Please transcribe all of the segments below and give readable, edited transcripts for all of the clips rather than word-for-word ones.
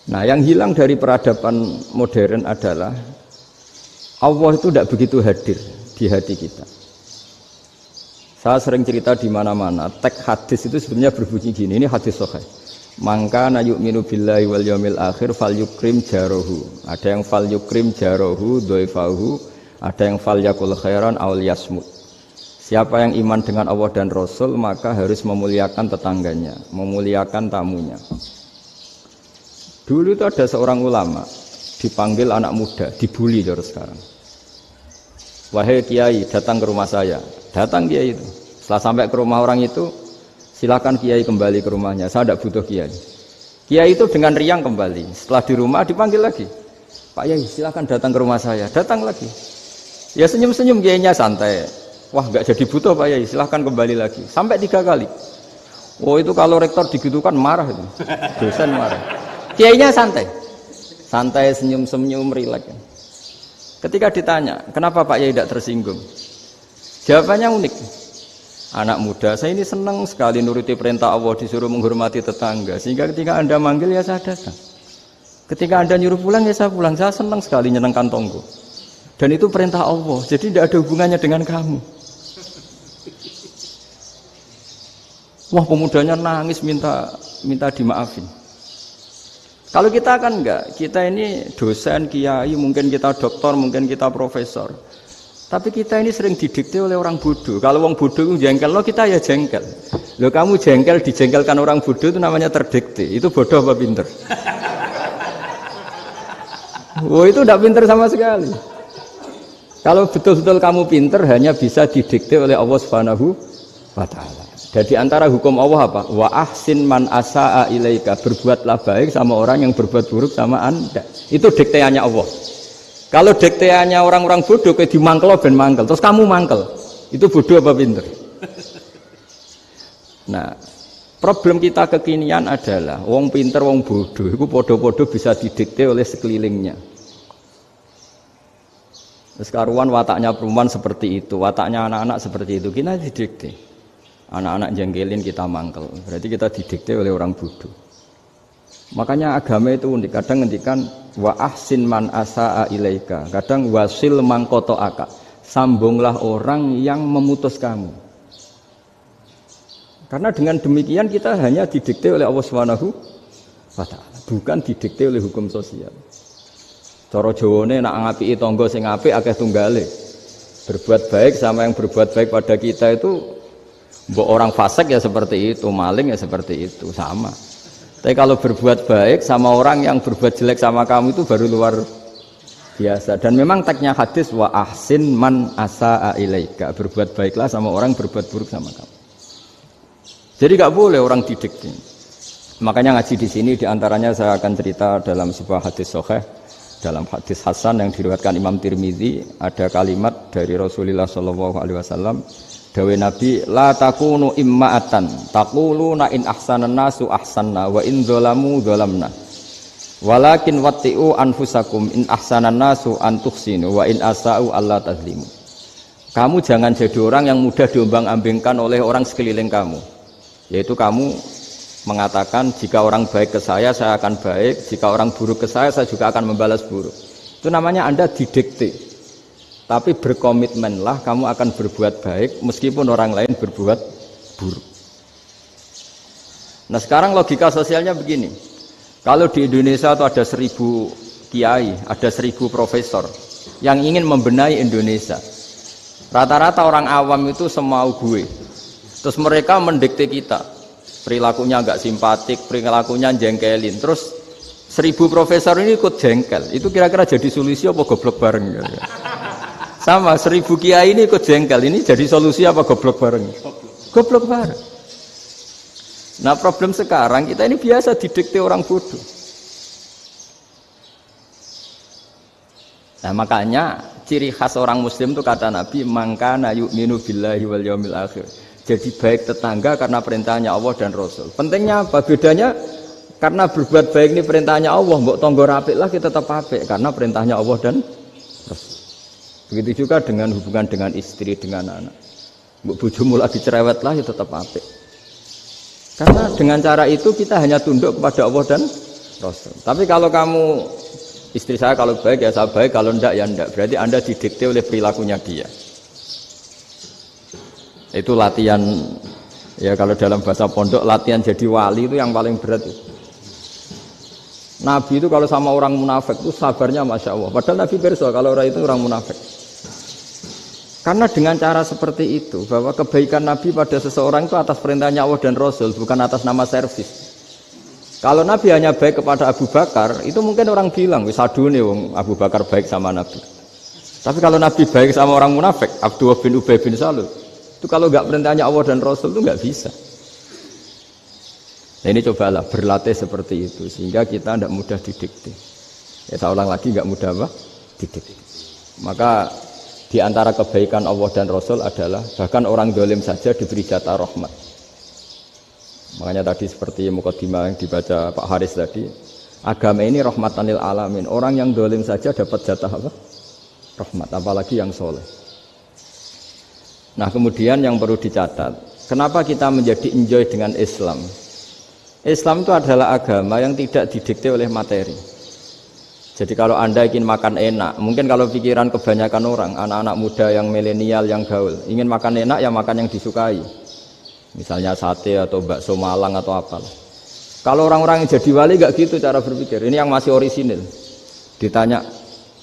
Nah, yang hilang dari peradaban modern adalah Allah itu tidak begitu hadir di hati kita. Saya sering cerita di mana-mana, teks hadis itu sebenarnya berbunyi gini, ini hadis sahih. Mangka na yu'minu billahi wal yaumil akhir falyukrim jarahu. Ada yang falyukrim jarahu dhaifahu, ada yang falyakul khairan aw liyasmut. Siapa yang iman dengan Allah dan Rasul maka harus memuliakan tetangganya, memuliakan tamunya. Dulu itu ada seorang ulama dipanggil anak muda, dibully terus sekarang. Wahai kiai, datang ke rumah saya. Datang kiai itu. Setelah sampai ke rumah orang itu, silakan kiai kembali ke rumahnya. Saya tidak butuh kiai. Kiai itu dengan riang kembali. Setelah di rumah dipanggil lagi. Pak Yai, silakan datang ke rumah saya. Datang lagi. Ya senyum-senyum kiainya santai. Wah, nggak jadi butuh Pak Yai. Silakan kembali lagi. Sampai 3 kali. Oh itu kalau rektor digitukan marah itu. Dosen marah. Kiainya santai. Santai, senyum-senyum, rileks. Ketika ditanya, kenapa Pak Yai tidak tersinggung? Jawabannya unik. Anak muda, saya ini senang sekali nuruti perintah Allah, disuruh menghormati tetangga. Sehingga ketika Anda manggil, ya saya datang. Ketika Anda nyuruh pulang, ya saya pulang. Saya senang sekali nyenangkan tonggo. Dan itu perintah Allah, jadi tidak ada hubungannya dengan kamu. Wah, pemudanya nangis minta dimaafin. Kalau kita kan enggak, kita ini dosen, kiai, mungkin kita doktor, mungkin kita profesor. Tapi kita ini sering didikte oleh orang bodoh. Kalau orang bodoh itu jengkel, lo kita ya jengkel. Lo kamu jengkel, dijengkelkan orang bodoh itu namanya terdikte. Itu bodoh apa pinter? Oh itu tidak pinter sama sekali. Kalau betul-betul kamu pinter, hanya bisa didikte oleh Allah Subhanahu wa Ta'ala. Jadi antara hukum Allah apa? Wa ahsin man asa'a ilaika, berbuatlah baik sama orang yang berbuat buruk sama Anda. Itu dikteannya Allah. Kalau dikteannya orang-orang bodoh kayak dimangkel ben mangkel, terus kamu mangkel. Itu bodoh apa pinter? Nah, problem kita kekinian adalah wong pinter wong bodoh itu podo-podo bisa didikte oleh sekelilingnya. Terus karuan wataknya perempuan seperti itu, wataknya anak-anak seperti itu, kita didikte. Anak-anak jengkelin kita mangkel, berarti kita didikte oleh orang bodoh. Makanya agama itu unik, kadang ngendikan wa ahsin man asa'a ilaika, kadang wasil man qata'aka, sambunglah orang yang memutus kamu. Karena dengan demikian kita hanya didikte oleh Allah Subhanahu wa Ta'ala, bukan didikte oleh hukum sosial. Cara Jawane nak ngapiki tangga sing apik akeh tunggale. Berbuat baik sama yang berbuat baik pada kita itu, mbok orang fasik ya seperti itu, maling ya seperti itu, sama. Tapi kalau berbuat baik sama orang yang berbuat jelek sama kamu itu baru luar biasa. Dan memang teksnya hadis wa ahsin man asa'a ilaika, berbuat baiklah sama orang berbuat buruk sama kamu. Jadi nggak boleh orang didikte. Makanya ngaji di sini diantaranya saya akan cerita dalam sebuah hadis sahih, dalam hadis hasan yang diriwayatkan Imam Tirmizi, ada kalimat dari Rasulullah SAW. Dawe Nabi, la takunu imma'atan taquluna in ahsanan nasu ahsanna wa in dzalamu dzalamna walakin watti'u anfusakum in ahsanan nasu an tuhsinu wa in asa'u alla tazlimu. Kamu jangan jadi orang yang mudah diombang-ambingkan oleh orang sekeliling kamu, yaitu kamu mengatakan jika orang baik ke saya akan baik, jika orang buruk ke saya juga akan membalas buruk. Itu namanya Anda didikte. Tapi berkomitmenlah kamu akan berbuat baik meskipun orang lain berbuat buruk. Nah sekarang logika sosialnya begini. Kalau di Indonesia itu ada 1000 kiai, ada 1000 profesor yang ingin membenahi Indonesia. Rata-rata orang awam itu semau gue. Terus mereka mendikte kita. Perilakunya agak simpatik, perilakunya jengkelin. Terus 1000 profesor ini ikut jengkel. Itu kira-kira jadi solusi apa goblok bareng ya? Sama 1000 kiai ini ikut jengkel, ini jadi solusi apa goblok bareng? Goblok bareng. Nah problem sekarang kita ini biasa didikte orang bodoh. Nah makanya ciri khas orang muslim itu kata Nabi, mangkana yu'minu billahi wal yaumil akhir. Jadi baik tetangga karena perintahnya Allah dan Rasul. Pentingnya apa? Bedanya karena berbuat baik ini perintahnya Allah, mbok tangga apik lah kita tetap apik karena perintahnya Allah dan Rasul. Begitu juga dengan hubungan dengan istri, dengan anak. Bojomu lagi cerewet lah ya tetap apik. Karena dengan cara itu kita hanya tunduk kepada Allah dan Rasul. Tapi kalau kamu istri saya kalau baik ya saya baik, kalau ndak ya ndak. Berarti Anda didikte oleh perilakunya dia. Itu latihan ya kalau dalam bahasa pondok latihan jadi wali itu yang paling berat itu. Nabi itu kalau sama orang munafik itu sabarnya Masya Allah. Padahal Nabi berso kalau orang itu orang munafik. Karena dengan cara seperti itu bahwa kebaikan Nabi pada seseorang itu atas perintahnya Allah dan Rasul, bukan atas nama servis. Kalau Nabi hanya baik kepada Abu Bakar, itu mungkin orang bilang, wis adune wong Abu Bakar baik sama Nabi. Tapi kalau Nabi baik sama orang munafik, Abdullah bin Ubay bin Salul, itu kalau nggak perintahnya Allah dan Rasul itu nggak bisa. Nah ini cobalah berlatih seperti itu sehingga kita tidak mudah didikte. Ya saya ulang lagi nggak mudah apa? Didikte. Maka di antara kebaikan Allah dan Rasul adalah bahkan orang dolim saja diberi jatah rahmat. Makanya tadi seperti mukadimah yang dibaca Pak Haris tadi, agama ini rahmatan lil alamin. Orang yang dolim saja dapat jatah apa? Rahmat, apalagi yang soleh. Nah kemudian yang perlu dicatat, kenapa kita menjadi enjoy dengan Islam? Islam itu adalah agama yang tidak didikte oleh materi. Jadi kalau Anda ingin makan enak, mungkin kalau pikiran kebanyakan orang, anak-anak muda yang milenial, yang gaul, ingin makan enak ya makan yang disukai. Misalnya sate atau bakso Malang atau apa. Kalau orang-orang yang jadi wali gak gitu cara berpikir. Ini yang masih orisinil. Ditanya,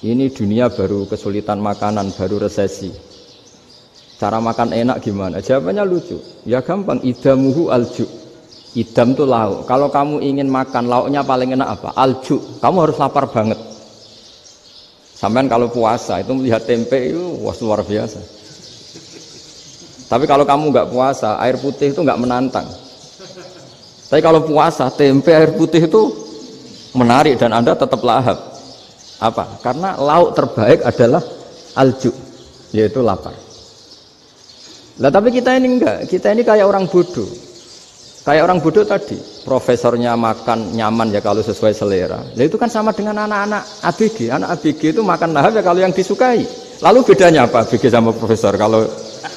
ini dunia baru kesulitan makanan, baru resesi. Cara makan enak gimana? Jawabannya lucu. Ya gampang, idamuhu alju. Idam itu lauk. Kalau kamu ingin makan lauknya paling enak apa? Alju. Kamu harus lapar banget. Sampai kalau puasa itu melihat tempe itu wah luar biasa. Tapi kalau kamu nggak puasa, air putih itu nggak menantang. Tapi kalau puasa, tempe air putih itu menarik dan Anda tetap lahap. Apa? Karena lauk terbaik adalah alju, yaitu lapar. Nah tapi kita ini enggak, kita ini kayak orang bodoh. Kayak orang bodoh tadi, profesornya makan nyaman ya kalau sesuai selera. Nah itu kan sama dengan anak-anak ABG. Anak ABG itu makan lahap ya kalau yang disukai. Lalu bedanya apa ABG sama profesor? Kalau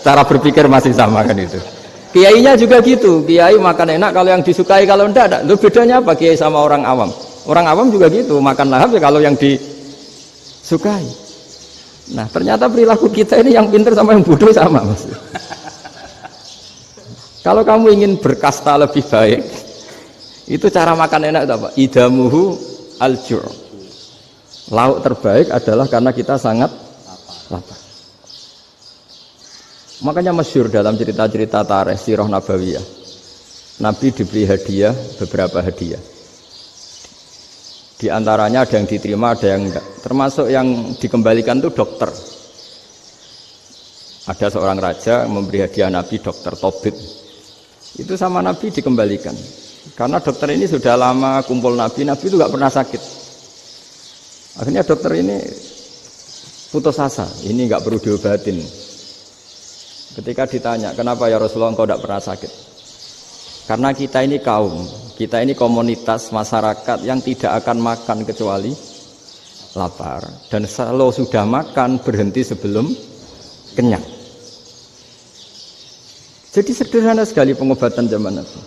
cara berpikir masih sama kan itu. Kiainya juga gitu. Kiai makan enak kalau yang disukai, kalau enggak. Lalu bedanya apa kiai sama orang awam? Orang awam juga gitu, makan lahap ya kalau yang disukai. Nah ternyata perilaku kita ini yang pintar sama yang bodoh sama mas. Kalau kamu ingin berkasta lebih baik, itu cara makan enak itu apa? Idamuhu al-ju'. Lauk terbaik adalah karena kita sangat lapar. Makanya masyhur dalam cerita-cerita tarikh sirah nabawiyah. Nabi diberi hadiah, beberapa hadiah. Di antaranya ada yang diterima, ada yang enggak. Termasuk yang dikembalikan itu dokter. Ada seorang raja memberi hadiah Nabi dokter Tobit. Itu sama Nabi dikembalikan karena dokter ini sudah lama kumpul Nabi itu gak pernah sakit. Akhirnya dokter ini putus asa, ini gak perlu diobatin. Ketika ditanya kenapa ya Rasulullah engkau gak pernah sakit, karena kita ini kaum, kita ini komunitas masyarakat yang tidak akan makan kecuali lapar, dan kalau sudah makan berhenti sebelum kenyang. Jadi sederhana sekali pengobatan zaman Nabi.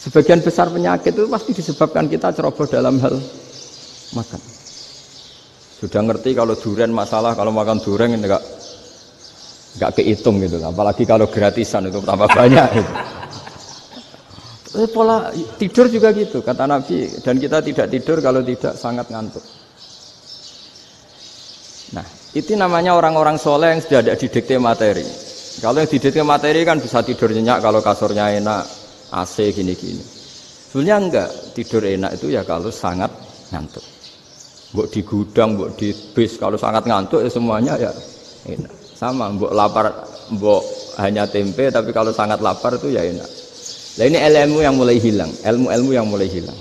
Sebagian besar penyakit itu pasti disebabkan kita ceroboh dalam hal makan. Sudah ngerti kalau durian masalah, kalau makan durian enggak kehitung gitu. Apalagi kalau gratisan itu tambah banyak gitu. Pola tidur juga gitu kata Nabi, dan kita tidak tidur kalau tidak sangat ngantuk. Nah, itu namanya orang-orang soleh yang sudah ada didikte materi. Kalau yang didikte materi kan bisa tidur nyenyak kalau kasurnya enak, AC gini-gini. Sebenarnya enggak, tidur enak itu ya kalau sangat ngantuk. Mbok di gudang, mbok di bis, kalau sangat ngantuk ya semuanya ya enak. Sama, mbok lapar, mbok hanya tempe, tapi kalau sangat lapar itu ya enak. Nah ini ilmu yang mulai hilang, ilmu-ilmu yang mulai hilang.